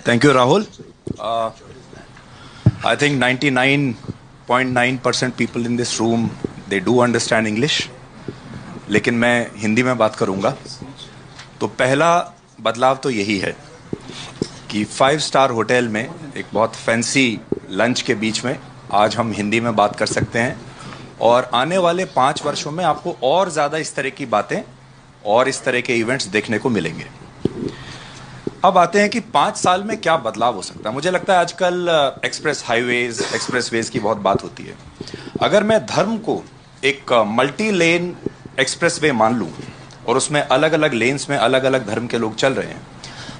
Thank you, Rahul. I think 99.9% people in this room, they do understand English. लेकिन मैं हिंदी में बात करूंगा। तो पहला बदलाव तो यही है कि 5 स्टार होटल में एक बहुत फैंसी लंच के बीच में आज हम हिंदी में बात कर सकते हैं और आने वाले 5 वर्षों में आपको और ज़्यादा इस तरह की बातें और इस तरह के इवेंट्स देखने को मिलेंगे। अब आते हैं कि 5 साल में क्या बदलाव हो सकता है। मुझे लगता है आजकल एक्सप्रेस हाईवेज, एक्सप्रेसवेज की बहुत बात होती है। अगर मैं धर्म को एक मल्टी लेन एक्सप्रेसवे मान लूँ और उसमें अलग अलग लेन्स में अलग अलग धर्म के लोग चल रहे हैं,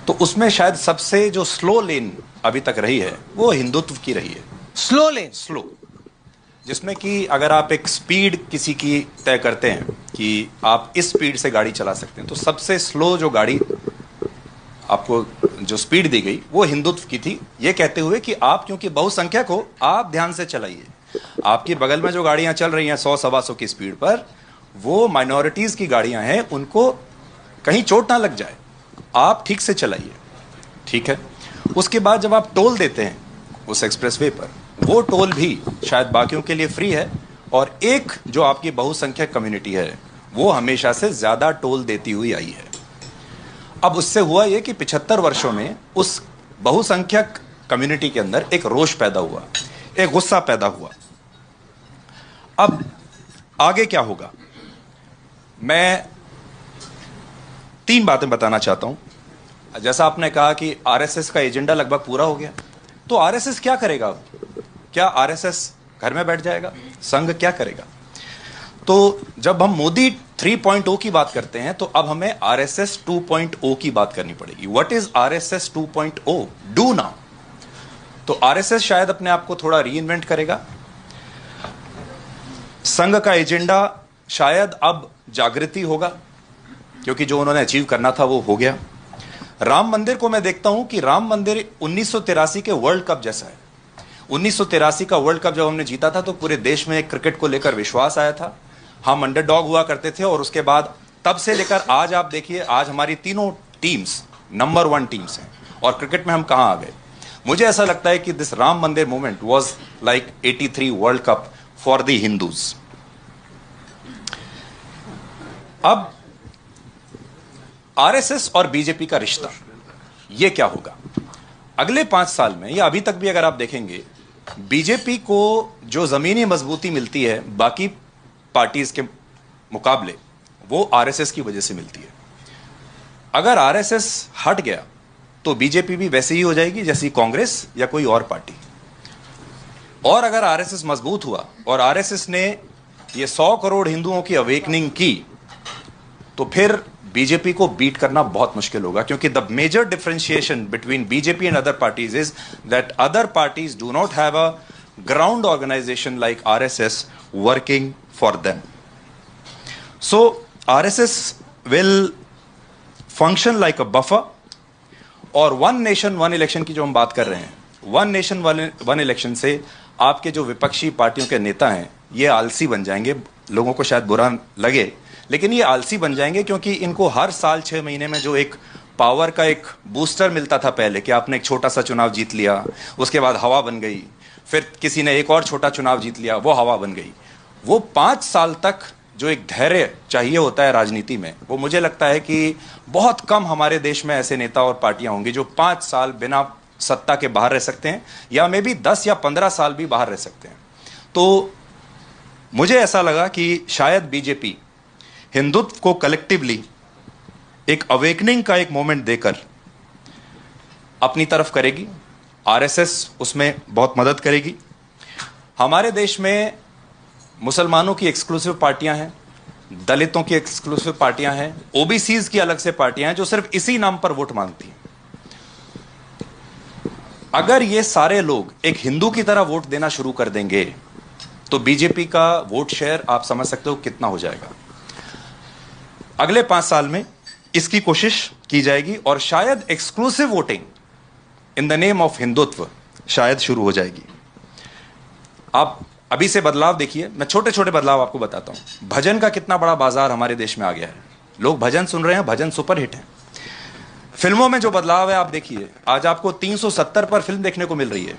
तो उसमें शायद सबसे जो स्लो लेन अभी तक रही है वो हिंदुत्व की रही है। स्लो लेन, स्लो, जिसमें कि अगर आप एक स्पीड किसी की तय करते हैं कि आप इस स्पीड से गाड़ी चला सकते हैं, तो सबसे स्लो जो गाड़ी आपको जो स्पीड दी गई वो हिंदुत्व की थी, ये कहते हुए कि आप क्योंकि बहुसंख्यक हो आप ध्यान से चलाइए। आपकी बगल में जो गाड़ियां चल रही हैं 100-125 की स्पीड पर, वो माइनॉरिटीज की गाड़ियां हैं, उनको कहीं चोट ना लग जाए, आप ठीक से चलाइए। ठीक है। उसके बाद जब आप टोल देते हैं उस एक्सप्रेसवे पर, वो टोल भी शायद बाकियों के लिए फ्री है और एक जो आपकी बहुसंख्यक कम्युनिटी है वो हमेशा से ज्यादा टोल देती हुई आई है। अब उससे हुआ ये कि 75 वर्षों में उस बहुसंख्यक कम्युनिटी के अंदर एक रोष पैदा हुआ, एक गुस्सा पैदा हुआ। अब आगे क्या होगा, मैं 3 बातें बताना चाहता हूं। जैसा आपने कहा कि आरएसएस का एजेंडा लगभग पूरा हो गया, तो आरएसएस क्या करेगा अब? क्या आरएसएस घर में बैठ जाएगा? संघ क्या करेगा? तो जब हम मोदी 3.0 की बात करते हैं तो अब हमें आरएसएस 2.0 की बात करनी पड़ेगी। What is RSS 2.0? Do now. तो आरएसएस शायद अपने आप को थोड़ा रीइन्वेंट करेगा। संघ का एजेंडा शायद अब जागृति होगा, क्योंकि जो उन्होंने अचीव करना था वो हो गया। राम मंदिर को मैं देखता हूं कि राम मंदिर 1983 के वर्ल्ड कप जैसा है। 1983 का वर्ल्ड कप जब हमने जीता था तो पूरे देश में क्रिकेट को लेकर विश्वास आया था। हम अंडरडॉग हुआ करते थे और उसके बाद तब से लेकर आज आप देखिए, आज हमारी तीनों टीम्स नंबर 1 टीम्स हैं और क्रिकेट में हम कहां आ गए। मुझे ऐसा लगता है कि दिस राम मंदिर movement was like 83 world cup for the Hindus. अब आरएसएस और बीजेपी का रिश्ता ये क्या होगा अगले 5 साल में, या अभी तक भी अगर आप देखेंगे, बीजेपी को जो जमीनी मजबूती मिलती है बाकी पार्टीज के मुकाबले, वो आरएसएस की वजह से मिलती है। अगर आरएसएस हट गया तो बीजेपी भी वैसे ही हो जाएगी जैसी कांग्रेस या कोई और पार्टी। और अगर आरएसएस मजबूत हुआ और आरएसएस ने ये 100 करोड़ हिंदुओं की अवेकनिंग की, तो फिर बीजेपी को बीट करना बहुत मुश्किल होगा, क्योंकि the major differentiation between BJP and other parties is that other parties do not have a ground organisation like RSS working for them. So RSS will function like a buffer, और 1 nation 1 election की जो हम बात कर रहे हैं, 1 nation 1 election से आपके जो विपक्षी पार्टियों के नेता हैं ये आलसी बन जाएंगे। लोगों को शायद बुरा लगे, लेकिन ये आलसी बन जाएंगे, क्योंकि इनको हर साल 6 महीने में जो एक पावर का एक बूस्टर मिलता था पहले, कि आपने एक छोटा सा चुनाव जीत लिया, उसके बाद हवा बन गई, फिर किसी ने एक और छोटा चुनाव जीत लिया, वो हवा बन गई। वो 5 साल तक जो एक धैर्य चाहिए होता है राजनीति में, वो मुझे लगता है कि बहुत कम हमारे देश में ऐसे नेता और पार्टियां होंगी जो 5 साल बिना सत्ता के बाहर रह सकते हैं, या मे बी 10 या 15 साल भी बाहर रह सकते हैं। तो मुझे ऐसा लगा कि शायद बीजेपी हिंदुत्व को कलेक्टिवली एक अवेकनिंग का एक मोमेंट देकर अपनी तरफ करेगी। आरएसएस उसमें बहुत मदद करेगी। हमारे देश में मुसलमानों की एक्सक्लूसिव पार्टियां हैं, दलितों की एक्सक्लूसिव पार्टियां हैं, ओबीसीज की अलग से पार्टियां हैं जो सिर्फ इसी नाम पर वोट मांगती हैं। अगर ये सारे लोग एक हिंदू की तरह वोट देना शुरू कर देंगे तो बीजेपी का वोट शेयर आप समझ सकते हो कितना हो जाएगा। अगले 5 साल में इसकी कोशिश की जाएगी और शायद exclusive voting in the name of Hindutva शायद शुरू हो जाएगी। आप अभी से बदलाव देखिए, मैं छोटे छोटे बदलाव आपको बताता हूं। भजन का कितना बड़ा बाजार हमारे देश में आ गया है, लोग भजन सुन रहे हैं, भजन सुपरहिट है। फिल्मों में जो बदलाव है आप देखिए, आज आपको 370 पर फिल्म देखने को मिल रही है,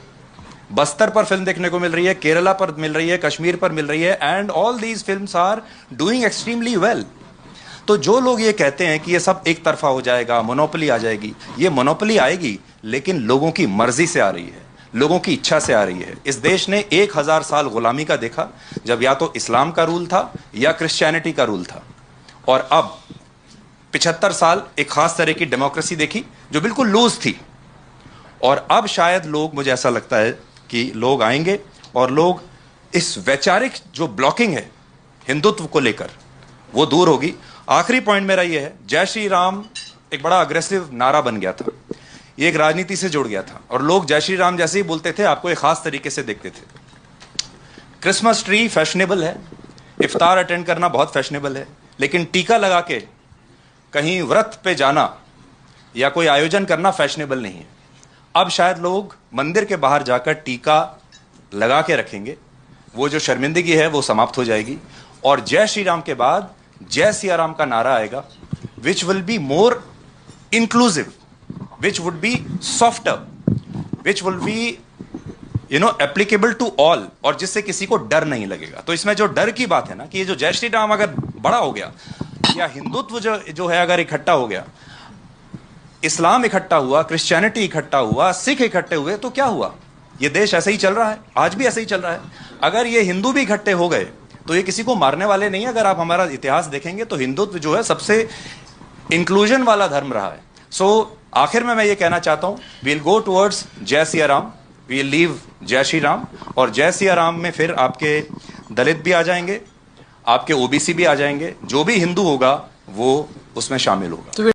बस्तर पर फिल्म देखने को मिल रही है, केरला पर मिल रही है, कश्मीर पर मिल रही है, and all these films are doing extremely well. तो जो लोग ये कहते हैं कि ये सब एक तरफा हो जाएगा, मोनोपोली आ जाएगी, ये मोनोपोली आएगी लेकिन लोगों की मर्जी से आ रही है, लोगों की इच्छा से आ रही है। इस देश ने 1000 साल गुलामी का देखा, जब या तो इस्लाम का रूल था या क्रिश्चियनिटी का रूल था, और अब 75 साल एक खास तरह की डेमोक्रेसी देखी जो बिल्कुल लूज थी। और अब शायद लोग, मुझे ऐसा लगता है कि लोग आएंगे और लोग इस वैचारिक जो ब्लॉकिंग है हिंदुत्व को लेकर, वो दूर होगी। आखिरी पॉइंट मेरा ये है, जय श्री राम एक बड़ा अग्रेसिव नारा बन गया था, ये एक राजनीति से जुड़ गया था, और लोग जय श्री राम जैसे ही बोलते थे आपको एक खास तरीके से देखते थे। क्रिसमस ट्री फैशनेबल है, इफ्तार अटेंड करना बहुत फैशनेबल है, लेकिन टीका लगा के कहीं व्रत पे जाना या कोई आयोजन करना फैशनेबल नहीं है। अब शायद लोग मंदिर के बाहर जाकर टीका लगा के रखेंगे, वो जो शर्मिंदगी है वो समाप्त हो जाएगी, और जय श्री राम के बाद जय सिया राम का नारा आएगा, which will be more inclusive, which would be softer, which will be applicable to all, और जिससे किसी को डर नहीं लगेगा। तो इसमें जो डर की बात है ना, कि ये जो जय श्री राम अगर बड़ा हो गया, या हिंदुत्व जो है अगर इकट्ठा हो गया, इस्लाम इकट्ठा हुआ, क्रिश्चियनिटी इकट्ठा हुआ, सिख इकट्ठे हुए, तो क्या हुआ? ये देश ऐसे ही चल रहा है, आज भी ऐसे ही चल रहा है। अगर ये हिंदू भी इकट्ठे हो गए तो ये किसी को मारने वाले नहीं है। अगर आप हमारा इतिहास देखेंगे तो हिंदुत्व जो है सबसे इंक्लूजन वाला धर्म रहा है। सो आखिर में मैं ये कहना चाहता हूं, वील गो टुवर्ड्स जय सिया राम, वील लीव जय श्री राम, और जय सिया राम में फिर आपके दलित भी आ जाएंगे, आपके ओबीसी भी आ जाएंगे, जो भी हिंदू होगा वो उसमें शामिल होगा।